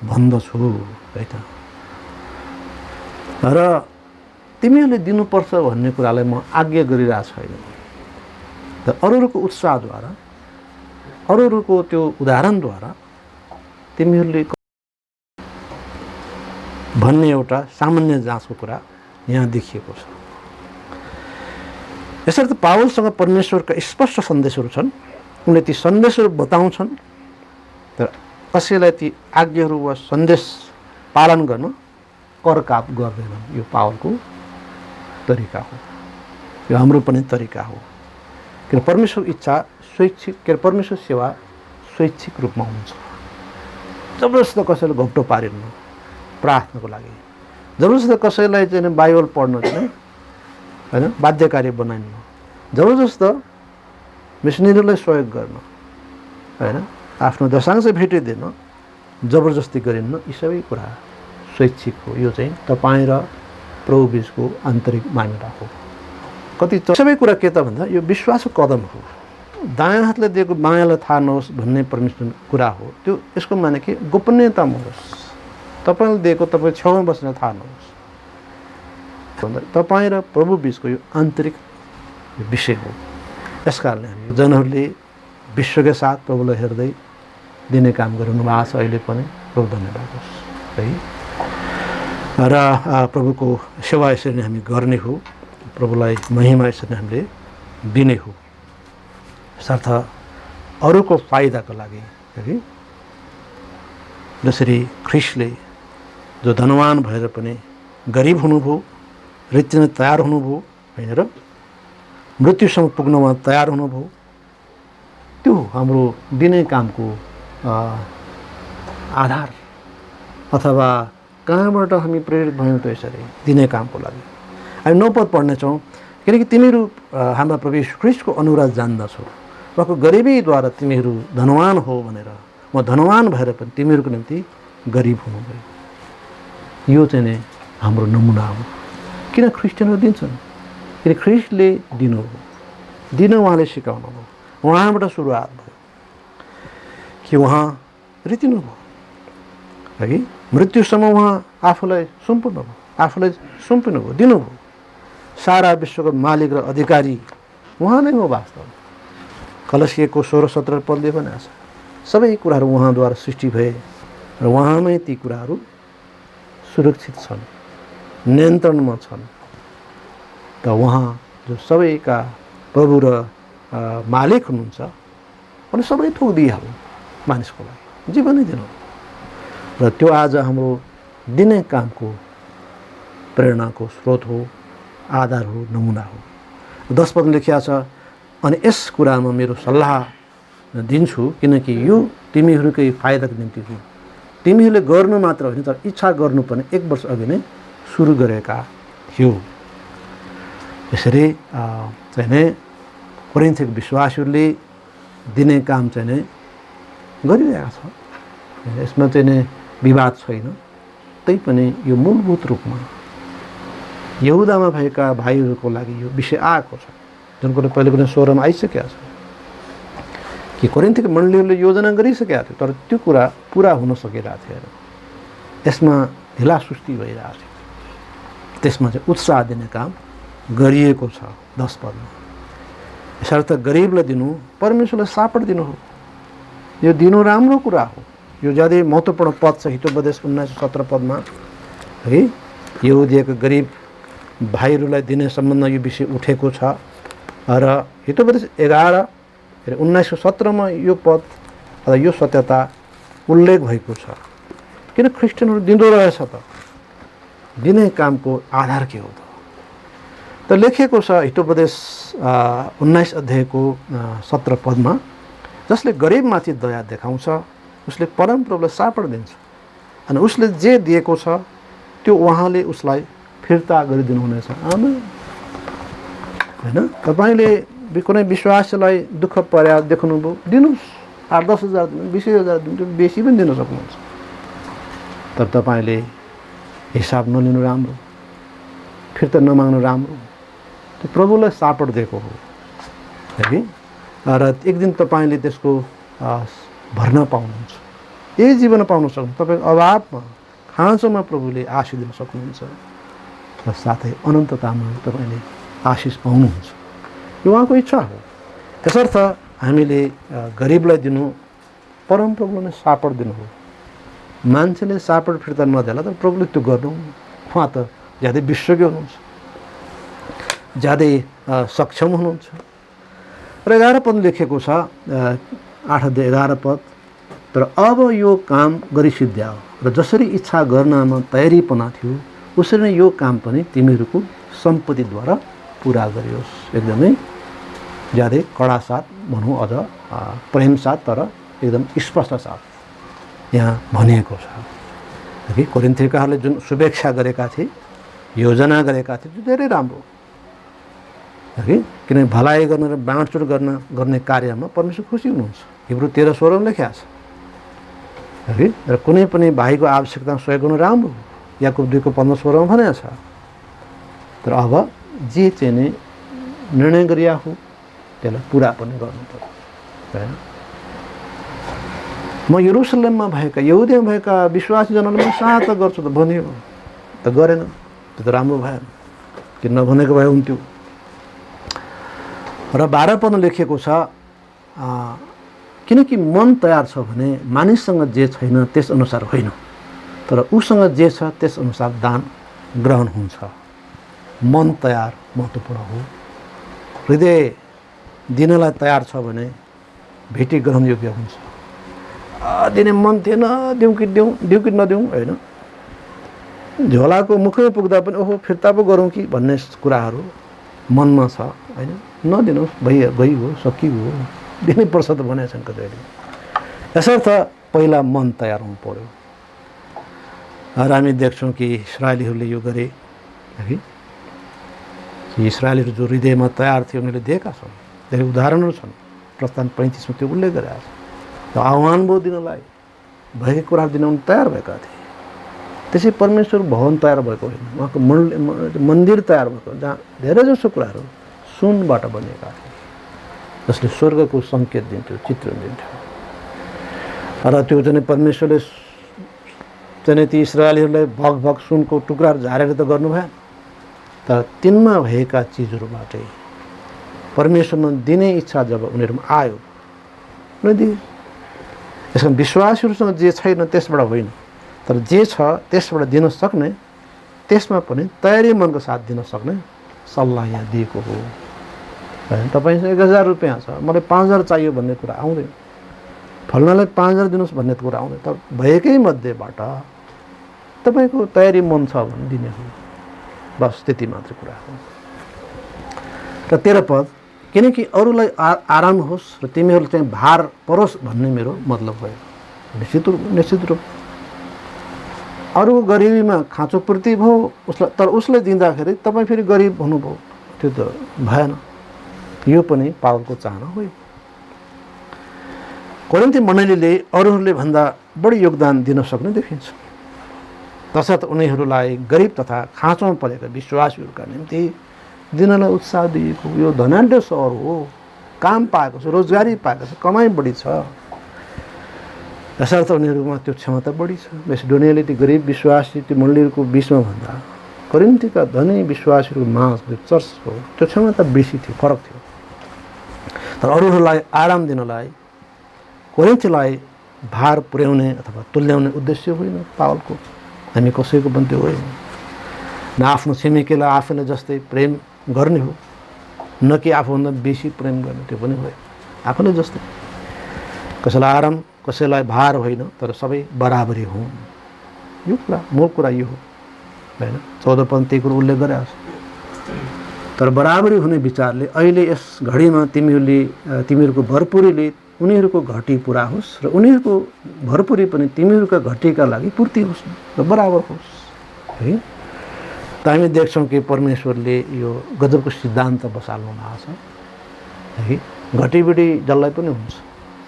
भन्दछु है त। र तिमीहरूले दिनुपर्छ भन्ने कुरालाई म आज्ञा गरिरहेको छैन। त अरूको उत्साहद्वारा, अरूको त्यो उदाहरणद्वारा तिमीहरूले भन्ने एउटा सामान्य जाँचको कुरा यहाँ देखिएको छ। यसर्थ पावलसँग परमेश्वरका स्पष्ट सन्देशहरू छन्। उनले ती सन्देशहरू बताउँछन्, तर कसैलाई ती आज्ञाहरू वा सन्देश पालन गर्न करकाप गर्दैनन्। यो पावलको तरिका हो, यो हाम्रो पनि तरिका हो। किन परमेश्वर इच्छा स्वैच्छिक, के परमेश्वर सेवा स्वैच्छिक रूपमा हुन्छ। जबरजस्ती कसैलाई घोप्टो पारिन्न प्रार्थनाको लागि, जबरजस्ती कसैलाई चाहिँ बाइबल पढ्न चाहिँ हैन बाध्यकारी बनाइन्न, जबरजस्ती मिसनरीलाई सहयोग गर्न हैन, आफ्नो दशांश भेटिदिन जबरजस्ती गरिन्न। यी सबै कुरा स्वैच्छिक हो। यो चाहिँ तपाईँ र प्रभु बीचको आन्तरिक मान्यता हो। कति सबै कुरा के त भन्दा यो विश्वासको कदम हो। दायाँ हातले दिएको बायाँलाई थाहा नहोस् भन्ने परमेश्वर कुरा हो। त्यो यसको माने के गोपनीयतामा होस्, तपाईँले दिएको तपाईँ छेउमा बसेर थाहा नहोस्। तपाईँ र प्रभु बिचको यो आन्तरिक विषय हो। यस कारणले हामी जनहरूले विश्वका साथ प्रभुलाई हेर्दै दिने काम गरिरहनु भएको छ। अहिले पनि प्रभु धन्यवाद होस् है। र प्रभुको सेवा यसरी नै हामी गर्ने हो, प्रभुलाई महिमा यसरी नै हामीले दिने हो, साथ अरूको फाइदाको लागि है। जसरी ख्रिस्टले जो धनवान भएर पनि गरिब हुनुभयो, मृत्युमा तयार हुनुभयो होइन, र मृत्युसम्म पुग्नमा तयार हुनुभयो, त्यो हाम्रो दिने कामको आधार अथवा कहाँबाट हामी प्रेरित भयौँ त यसरी दिने कामको लागि। हामी 9 पद पढ्नेछौँ। किनकि तिमीहरू हाम्रा प्रभु यीशु ख्रिस्टको अनुराग जान्दछौ, उहाँको गरिबीद्वारा तिमीहरू धनवान हो भनेर म धनवान भएर पनि तिमीहरूको निम्ति गरिब हुनुभयो। यो चाहिँ नै हाम्रो नमुना हो। किन ख्रिस्टियनहरू दिन्छन्? किन ख्रिस्टले दिनुभयो, दिन उहाँले सिकाउनु भयो, उहाँबाट सुरुवात भयो कि उहाँ रितिनुभयो है कि मृत्युसम्म उहाँ आफूलाई सुम्पिनुभयो, दिनुभयो। सारा विश्वको मालिक र अधिकारी उहाँ नै हो वास्तवमा। कलसिएको 16-17 पदले भनेको छ सबै कुराहरू उहाँद्वारा सृष्टि भए र उहाँमै ती कुराहरू सुरक्षित छन्, नियन्त्रणमा छन्। त उहाँ जो सबैका प्रभु र मालिक हुनुहुन्छ अनि सबै थोक दिइहाल्नु मानिसको लागि, जीवनै दिनु। र त्यो आज हाम्रो दिने कामको प्रेरणाको स्रोत हो, आधार हो, नमुना हो। 10 पद लेखिया छ, अनि यस कुरामा मेरो सल्लाह दिन्छु किनकि यो तिमीहरूकै फाइदाको निम्ति हो। तिमीहरूले गर्नु मात्र होइन तर इच्छा गर्नुपर्ने 1 वर्ष अघि नै सुरु गरेका थियो। यसरी चाहिँ नै कोरिन्थिक विश्वासीहरूले दिने काम चाहिँ नै गरिरहेका छ। यसमा चाहिँ नै विवाद छैन। तैपनि यो मूलभूत रूपमा यहुदामा भएका भाइहरूको लागि यो विषय आएको छ, जुन कुरो पहिले पनि 16 मा आइसकेको छ कि कोरिन्थिक मण्डलीहरूले योजना गरिसकेका थियो तर त्यो कुरा पुरा हुन सकिरहेको थिएन। यसमा ढिलासुस्ती भइरहेको थियो। त्यसमा चाहिँ उत्साह दिने काम गरिएको छ 10 पदमा। यसर्थ गरिबलाई दिनु परमेश्वरलाई सापट दिनु हो। यो दिनु राम्रो कुरा हो। यो ज्यादै महत्त्वपूर्ण पद छ हितोपदेश 19-17 पदमा है। यहुदीको गरिब भाइहरूलाई दिने सम्बन्धमा यो विषय उठेको छ र हितोपदेश 19-17 मा यो पद अथवा यो सत्यता उल्लेख भएको छ। किन ख्रिस्टियनहरू दिँदो रहेछ त? दिने कामको आधार के हो त लेखिएको छ हितोपदेश 19 अध्यायको 17 पदमा, जसले गरिबमाथि दया देखाउँछ उसले परमप्रभुलाई सापट दिन्छ अनि उसले जे दिएको छ त्यो उहाँले उसलाई फिर्ता गरिदिनु हुनेछ। आमेन हैन? तपाईले कुनै विश्वासीलाई दुःख पर्या देख्नुभयो, दिनुस्। 8-10 हजार दिनु, 20,000 दिनु, बेसी पनि दिन सक्नुहुन्छ। तर तपाईले हिसाब नलिनु राम्रो, फिर्ता नमाग्नु राम्रो। त्यो प्रभुलाई सापट दिएको हो है कि? र एक दिन तपाईले त्यसको भर्ना पाउनुहुन्छ, यही जीवन पाउन सक्नुहुन्छ। तपाईको अभावमा खाँचोमा प्रभुले आशिष दिन सक्नुहुन्छ र साथै अनन्ततामा तपाईले आशिष पाउनुहुन्छ। यो उहाँको इच्छा हो। त्यसर्थ हामीले गरिबलाई दिनु परमप्रभुलाई नै सापट दिनु हो। मान्छेले सापट फिर्ता नदेला तर प्रभुले त्यो गर्नु। उहाँ त ज्यादै विश्वज्ञ हुनुहुन्छ, ज्यादै सक्षम हुनुहुन्छ। र 11 पद लेखेको छ 8 अध्याय 11 पद, तर अब यो काम गरिसिद्ध्याओ र जसरी इच्छा गर्नमा तयारीपना थियो उसरी नै यो काम पनि तिमीहरूको सम्पत्तिद्वारा पुरा गरियोस्। एकदमै ज्यादै कडा साथ भनौँ, अझ प्रेम साथ, तर एकदम स्पष्ट साथ यहाँ भनिएको छ कि कोरिन्थीकाहरूले जुन शुभेच्छा गरेका थिए, योजना गरेका थिए, त्यो धेरै राम्रो हो कि। किनभने भलाइ गर्न र बाँडचुँड गर्ने कार्यमा परमेश्वर खुसी हुनुहुन्छ। हिब्रू 13:16 मा लेखेको छ है। र कुनै पनि भाइको आवश्यकता सहयोग गर्नु राम्रो हो, याकुब 2:15-16 मा भनेको छ। तर अब जे चाहिँ नै निर्णय गरिया हो त्यसलाई पुरा पनि गर्नु पर्छ। म यरुसलेममा भएका यहुदीमा भएका विश्वासीजनलाई म सहायता गर्छु त भन्यो त गरेन। त्यो त राम्रो भएन, कि नभनेको भए हुन्थ्यो। र 12 पदमा लेखिएको छ किनकि मन तयार छ भने मानिससँग जे छैन त्यसअनुसार होइन, तर उसँग जे छ त्यसअनुसार दान ग्रहण हुन्छ। मन तयार महत्त्वपूर्ण हो। हृदय दिनलाई तयार छ भने भेटी ग्रहण योग्य हुन्छ। दिने मन थिएन, दिउँ कि नदिउँ होइन, झोलाको मुखमा पुग्दा पनि ओहो फिर्ता पो गरौँ कि भन्ने कुराहरू मनमा छ होइन। नदिनुहोस्, गइगयो, सकिगयो, दिनै पर्छ त भनेको छन् कतिले। यसर्थ पहिला मन तयार हुनु पर्यो। र हामी देख्छौँ कि इस्राएलीहरूले यो गरे है, कि इस्राएलीहरू जो हृदयमा तयार थियो उनीहरूले दिएका छन्। धेरै उदाहरणहरू छन्। प्रस्थान 35 मा त्यो उल्लेख गरेका छ। आह्वान भयो दिनलाई, भएकै कुराहरू दिन उनी तयार भएका थिए। त्यसै परमेश्वर भवन तयार भएको होइन, उहाँको मन्दिर तयार भएको, जहाँ धेरैजसो कुराहरू सुनबाट बनिएका थिए, जसले स्वर्गको सङ्केत दिन्थ्यो, चित्रण दिन्थ्यो। र त्यो चाहिँ परमेश्वरले चाहिँ ती इस्राएलीहरूलाई भग सुनको टुक्राहरू झारेर त गर्नु भएन, तर तिनमा भएका चिजहरूबाटै परमेश्वरमा दिने इच्छा जब उनीहरूमा आयो उनीहरूले दिए। यसमा विश्वासीहरूसँग जे छैन त्यसबाट होइन, तर जे छ त्यसबाट दिन सक्ने, त्यसमा पनि तयारी मनको साथ दिन सक्ने सल्लाह यहाँ दिएको हो। तपाईँसँग 1000 रुपियाँ छ, मलाई 5000 चाहियो भन्ने कुरा आउँदैन, फल्नालाई 5000 दिनुहोस् भन्ने कुरा आउँदैन, तर भएकै मध्येबाट तपाईँको तयारी मन छ भने दिने हो। बस त्यति मात्र कुरा हो। र 13 पद, किनकि अरूलाई आराम होस् र तिमीहरू चाहिँ भार परोस् भन्ने मेरो मतलब भयो। निश्चित रूप अरूको गरिबीमा खाँचोपूर्ति भयो उसलाई, तर उसलाई दिँदाखेरि तपाईँ फेरि गरिब हुनुभयो, त्यो त भएन। यो पनि पावलको चाहना होइन। कोरिन्थी मण्डलीले अरूहरूले भन्दा बढी योगदान दिन सक्ने देखिन्छ, तसर्थ उनीहरूलाई गरिब तथा खाँचोमा परेका विश्वासीहरूका निम्ति दिनलाई उत्साह दिएको। यो धनाढ्य सहर हो, काम पाएको छ, रोजगारी पाएको छ, कमाइ बढी छ, यसर्थ उनीहरूमा त्यो क्षमता बढी छ। मेसिडोनियाले ती गरिब विश्वासी ती मण्डलीहरूको बिचमा भन्दा कोरिन्थीका धनी विश्वासीहरूको माझ जो चर्चको त्यो क्षमता बेसी थियो, फरक थियो। तर अरूहरूलाई आराम दिनलाई, कोरिन्थीलाई भार पुर्याउने अथवा तुल्याउने उद्देश्य होइन पावलको। हामी कसैको पनि त्यो होइन। न आफ्नो छिमेकीलाई आफूले जस्तै प्रेम गर्ने हो, न कि आफूभन्दा बेसी प्रेम गर्ने, त्यो पनि होइन। आफूले जस्तै, कसैलाई आराम कसैलाई भार होइन, तर सबै बराबरी हुँ। यो कुरा मूल कुरा यो हो होइन। 14 पद त्यही कुरो उल्लेख गरेको छ। तर बराबरी हुने विचारले अहिले यस घडीमा तिमीहरूको भरपुरीले उनीहरूको घटी पुरा होस् र उनीहरूको भरपुरी पनि तिमीहरूका घटीका लागि पूर्ति होस् र बराबर होस् है। त हामी देख्छौँ कि परमेश्वरले यो गजबको सिद्धान्त बसाल्नु भएको छ है। घटीबडी जसलाई पनि हुन्छ।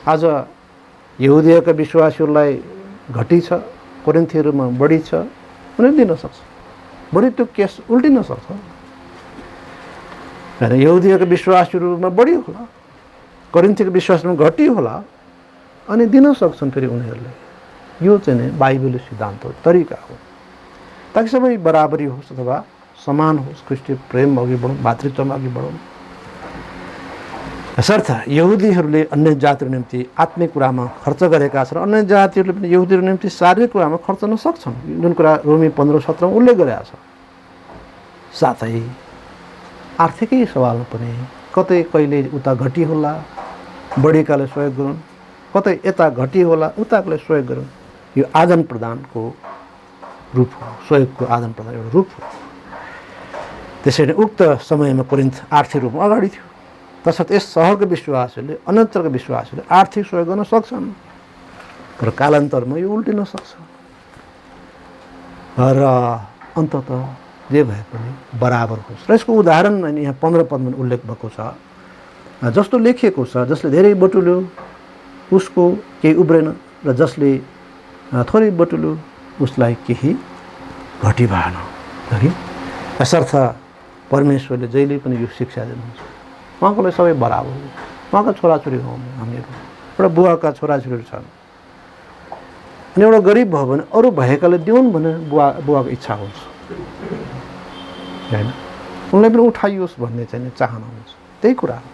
आज यहुदियाका विश्वासीहरूलाई घटी छ, कोरिन्थीहरूमा बढी छ, उनीहरू दिन सक्छ। बढी त्यो केस उल्टिन सक्छ होइन। यहुदियाका विश्वासीहरूमा बढी होला, कोरिन्थीको विश्वासमा घटी होला, अनि दिन सक्छन् फेरि उनीहरूले। यो चाहिँ नै बाइबलले सिद्धान्त हो, तरिका हो, ताकि सबै बराबरी होस् अथवा समान होस्, ख्रिस्टीय प्रेम अघि बढौँ, भातृत्वमा अघि बढौँ। यसर्थ यहुदीहरूले अन्य जातिहरूको निम्ति आत्मिक कुरामा खर्च गरेका छन्, अन्य जातिहरूले पनि यहुदीहरूको निम्ति शारीरिक कुरामा खर्च गर्न सक्छन्, जुन कुरा रोमी 15:17 मा उल्लेख गरेका छ। साथै आर्थिकै सवालमा पनि कतै कहिले उता घटी होला, बढीकाले सहयोग गरून्, कतै यता घटी होला, उताकोले सहयोग गरून्। यो आदान प्रदानको रूप हो, सहयोगको आदान प्रदान एउटा रूप हो। त्यसैले उक्त समयमा कोरिन्थ आर्थिक रूपमा अगाडि थियो, तसर्थ यस सहरको विश्वासहरूले अन्यत्रका विश्वासहरूले आर्थिक सहयोग गर्न सक्छन्, तर कालान्तरमा यो उल्टिन सक्छ र अन्ततः जे भए पनि बराबर होस्। र यसको उदाहरण यहाँ 15 पदमा उल्लेख भएको छ। जस्तो लेखिएको छ, जसले धेरै बटुल्यो उसको केही उब्रेन, र जसले थोरै बटुल्यो उसलाई केही घटी भएन है। यसर्थ परमेश्वरले जहिले पनि यो शिक्षा दिनुहुन्छ, उहाँको लागि सबै बराबर हो। उहाँका छोराछोरी हौँ हामीहरू, एउटा बुवाका छोराछोरीहरू छन्, अनि एउटा गरिब भयो भने अरू भएकाले दिउन् भने बुवाको इच्छा हुन्छ होइन, उनलाई पनि उठाइयोस् भन्ने चाहिँ चाहना हुन्छ। त्यही कुरा हो।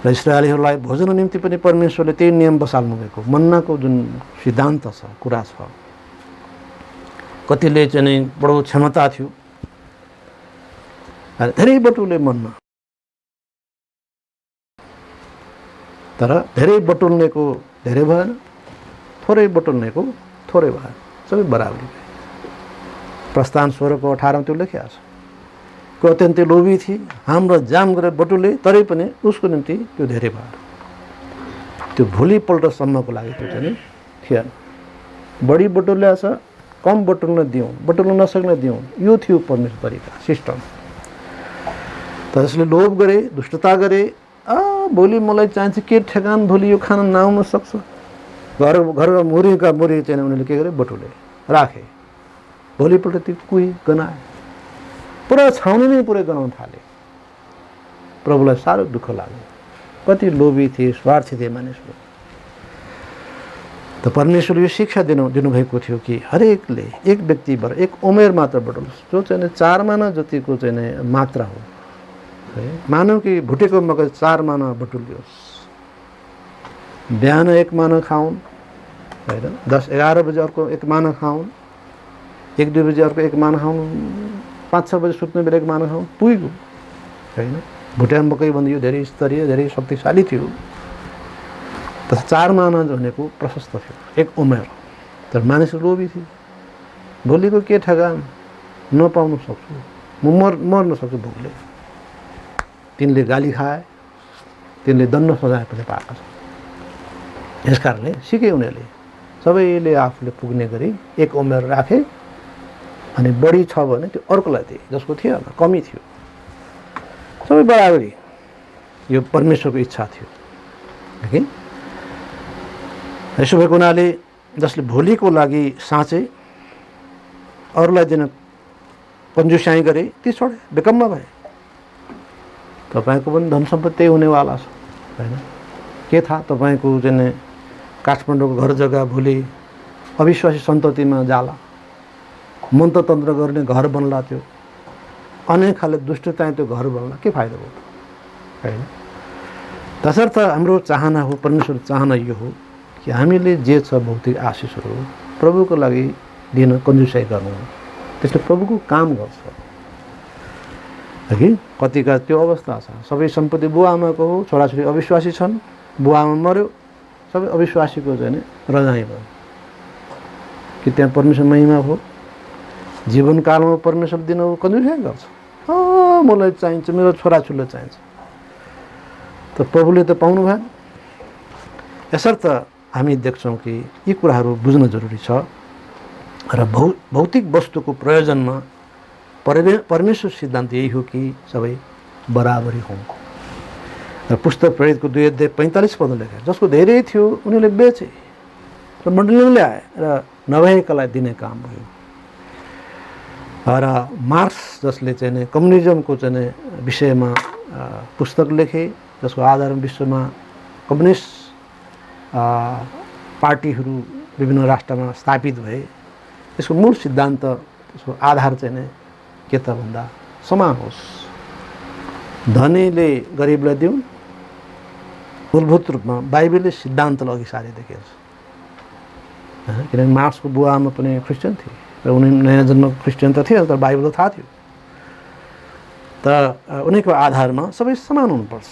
र इस्राएलीहरूलाई भोजनको निम्ति पनि परमेश्वरले त्यही नियम बसाल्नु भएको, मन्नाको जुन सिद्धान्त छ, कुरा छ। कतिले चाहिँ बडो क्षमता थियो, धेरै बटुले मन्ना, तर धेरै बटुल्नेको धेरै भएन, थोरै बटुल्नेको थोरै भएन, सबै बराबरी भए। प्रस्थान 16:18 त्यो लेखिएको छ। को अत्यन्तै लोभी थिए, हाम्रो जाम गरेर बटुले, तरै पनि उसको निम्ति त्यो धेरै भयो। त्यो भोलिपल्टसम्मको लागि त्यो चाहिँ थिएन। बढी बटुल्या छ, कम बटुल्न दिउँ, बटुल्न नसक्ने दिउँ, यो थियो परमेश्वर तरिका, सिस्टम। तर जसले लोभ गरे, दुष्टता गरे, भोलि मलाई चाहिन्छ के ठेगान, भोलि यो खाना नआउन सक्छ, घरमा मुरीका मुरी चाहिँ उनीहरूले के गरे, बटुले राखे। भोलिपल्ट त्यो कुही गनाए, पुरा छाउनी नै पुरै गनाउन थाले। प्रभुलाई साह्रो दुःख लाग्यो। कति लोभी थिए, स्वार्थी थिए मानिसहरू। त परमेश्वरले यो शिक्षा दिनुभएको थियो कि हरेकले एक व्यक्तिबाट एक उमेर मात्र बटुलोस्, जो चाहिँ 4 माना जतिको चाहिँ मात्रा हो। मानौ कि भुटेको मकै 4 माना बटुलियोस्, बिहान 1 माना खाउन् होइन, 10-11 बजे अर्को 1 माना खाउन्, 1-2 बजे अर्को 1 माना खाउन्, 5-6 बजे सुत्ने बेला 1 माना खाउन्, पुग्यो होइन। भुटिया मकै भन्दा यो धेरै स्तरीय, धेरै शक्तिशाली थियो। तर 4 माना भनेको प्रशस्त थियो, एक उमेर। तर मानिसहरू लोभी थिए। भोलिको के ठगान, नपाउनु सक्छु, म मर्न सक्छु भोकले। तिनले गाली खाए, तिनले दण्ड सजाय पनि पाएका छन्। यस कारणले सिके उनीहरूले सबैले आफूले पुग्ने गरी एक उमेर राखे, अनि बढी छ भने त्यो अर्कोलाई दिए, जसको थियो कमी थियो। सबै बराबरी, यो परमेश्वरको इच्छा थियो कि यसो भएको हुनाले जसले भोलिको लागि साँचे अरूलाई दिन कन्जुस्याइ गरे, ती छोडे, बेकममा भए। तपाईँको पनि धन सम्पत्ति त्यही हुनेवाला छ होइन। के थाहा तपाईँको चाहिँ काठमाडौँको घर जग्गा भोलि अविश्वासी सन्ततिमा जाला, मन्त्रतन्त्र गर्ने घर बन्ला, त्यो अनेक खाले दुष्टता त्यो घर बन्ला, के फाइदा भयो होइन। तसर्थ हाम्रो चाहना हो, परमेश्वर चाहना यो हो कि हामीले जे छ भौतिक आशिषहरू प्रभुको लागि दिन कन्जुसाइ गर्नु, त्यसले प्रभुको काम गर्छ कि। कतिका त्यो अवस्था छ, सबै सम्पत्ति बुवा आमाको हो, छोराछोरी अविश्वासी छन्, बुवा आमा मऱ्यो, सबै अविश्वासीको चाहिँ रजाइ भयो कि त्यहाँ परमेश्वर महिमा हो। जीवनकालमा परमेश्वर दिन कन्जुसाइ गर्छ, मलाई चाहिन्छ, मेरो छोराछोरीलाई चाहिन्छ, त प्रभुले त पाउनु भएन। यसर्थ हामी देख्छौँ कि यी कुराहरू बुझ्न जरुरी छ। र भौतिक वस्तुको प्रयोजनमा परमेश्वर सिद्धान्त यही हो कि सबै बराबरी हौँ। र पुस्तक प्रेरितको 2:45 लेखे, जसको धेरै थियो उनीहरूले बेचे र मण्डलीमा ल्याए र नभएकालाई दिने काम भयो। र मार्क्स जसले चाहिँ कम्युनिजमको चाहिँ विषयमा पुस्तक लेखे, जसको आधारमा विश्वमा कम्युनिस्ट पार्टीहरू विभिन्न राष्ट्रमा स्थापित भए, यसको मूल सिद्धान्त, यसको आधार चाहिँ के त भन्दा समान होस्, धनीले गरिबलाई दिउन्। मूलभूत रूपमा बाइबलले सिद्धान्तलाई अघि सारी देखेको छ। किनभने मार्क्सको बुवा आमा पनि क्रिस्चियन थिए र उनी नयाँ जन्म क्रिस्चियन त थिए, तर बाइबल त थाहा थियो। त उनीको आधारमा सबै समान हुनुपर्छ,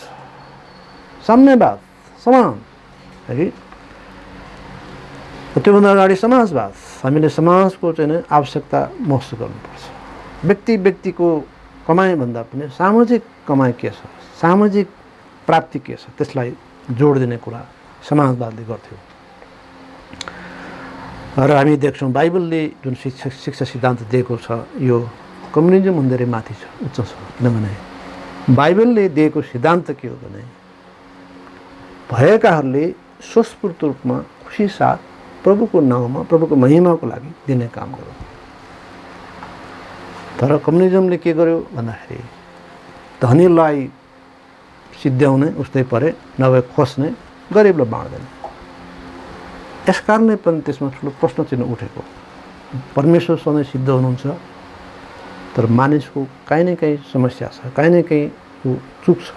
साम्यवाद, समान है कि। त्योभन्दा अगाडि समाजवाद, हामीले समाजको चाहिँ आवश्यकता महसुस गर्नुपर्छ। व्यक्ति व्यक्तिको कमाइभन्दा पनि सामाजिक कमाइ के छ, सामाजिक प्राप्ति के छ, त्यसलाई जोड दिने कुरा समाजवादले गर्थ्यो। र हामी देख्छौँ बाइबलले जुन शिक्षा सिद्धान्त दिएको छ, यो कम्युनिजम भन्दा माथि छ, उच्च छ। किनभने बाइबलले दिएको सिद्धान्त के हो भने भएकाहरूले स्वस्फूर्त रूपमा खुसी साथ प्रभुको नाउँमा, प्रभुको महिमाको लागि दिने काम गर्यो। तर कम्युनिजमले के गर्यो भन्दाखेरि धनीलाई सिद्ध्याउने उस्तै परे, नभए खोज्ने, गरिबलाई बाँड्दैन। यसकारणले पनि त्यसमा ठुलो प्रश्न चिन्ह उठेको। परमेश्वर सधैँ सिद्ध हुनुहुन्छ, तर मानिसको काहीँ न काहीँ समस्या छ, काहीँ न काहीँ चुक छ।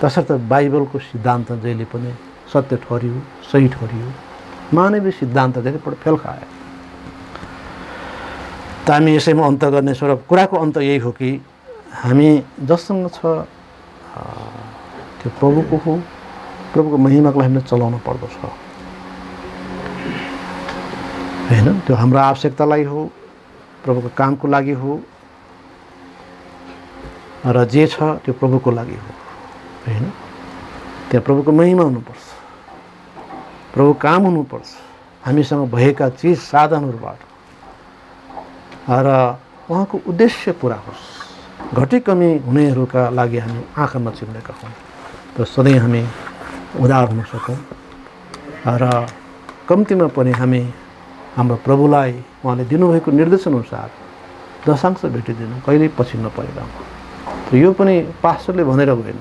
तसर्थ बाइबलको सिद्धान्त जहिले पनि सत्य ठहरियो, सही ठहरियो। मानवीय सिद्धान्त धेरैपल्ट फेल खायो। त हामी यसैमा अन्त गर्ने छौँ र कुराको अन्त यही हो कि हामी जससँग छ त्यो प्रभुको हो, प्रभुको महिमाको लागि हामीले चलाउनु पर्दछ होइन। त्यो हाम्रो आवश्यकतालाई हो, प्रभुको कामको लागि हो, र जे छ त्यो प्रभुको लागि हो होइन। त्यहाँ प्रभुको महिमा हुनुपर्छ, प्रभु काम हुनुपर्छ हामीसँग भएका चिज साधनहरूबाट, र उहाँको उद्देश्य पुरा होस्। घटी कमी हुनेहरूका लागि हामी आँखा नचिम्लेका हौँ, तर सधैँ हामी उदार हुन सकौँ, र कम्तीमा पनि हामी हाम्रो प्रभुलाई उहाँले दिनुभएको निर्देशनअनुसार दशांश भेटिदिनु, कहिल्यै पछि नपरेर। यो पनि पास्टरले भनेर गएन,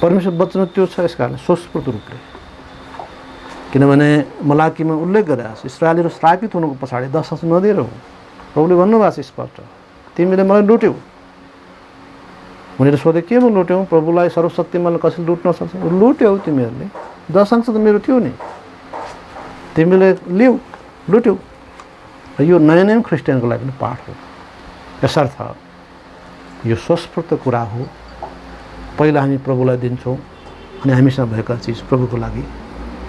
परमेश्वर वचन त्यो छ। यसकारण स्वस्फूर्त रूपले, किनभने मलाकीमा उल्लेख गरेर इस्राएलीहरू श्रापित हुनुको पछाडि दशांश नदिएर हो। प्रभुले भन्नुभएको छ स्पष्ट, तिमीले मलाई लुट्यौ। उनीहरू सोधे केमा लुट्यौ? प्रभुलाई सर्वशक्तिमानले कसरी लुट्न सक्छ? लुट्यौ तिमीहरूले, दशांश त मेरो थियो नि, तिमीले लियौ, लुट्यौ। र यो नयाँ नयाँ ख्रिस्टियनको लागि पनि पाठ हो। यसर्थ यो स्वस्फूर्त कुरा हो। पहिला हामी प्रभुलाई दिन्छौँ, अनि हामीसँग भएका चिज प्रभुको लागि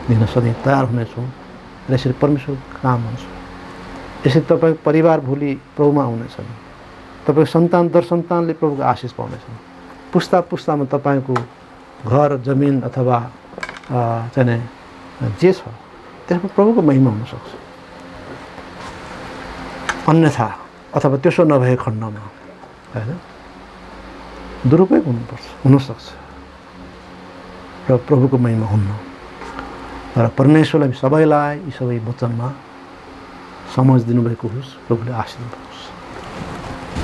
दिन सधैँ तयार हुनेछौँ, र यसरी परमेश्वरको काम हुन्छ। यसरी तपाईँको परिवार भोलि प्रभुमा आउनेछन्, तपाईँको सन्तान दर सन्तानले प्रभुको आशिष पाउनेछन्। पुस्ता पुस्तामा तपाईँको घर जमिन अथवा चाहिँ जे छ त्यसमा प्रभुको महिमा हुनसक्छ। अन्यथा अथवा त्यसो नभए खण्डमा होइन दुरुपयोग हुनसक्छ, र प्रभुको महिमा हुन्न। र परमेश्वरलाई सबैलाई यी सबै वचनमा समझ दिनुभएको होस्। प्रभुले आशीर्वाद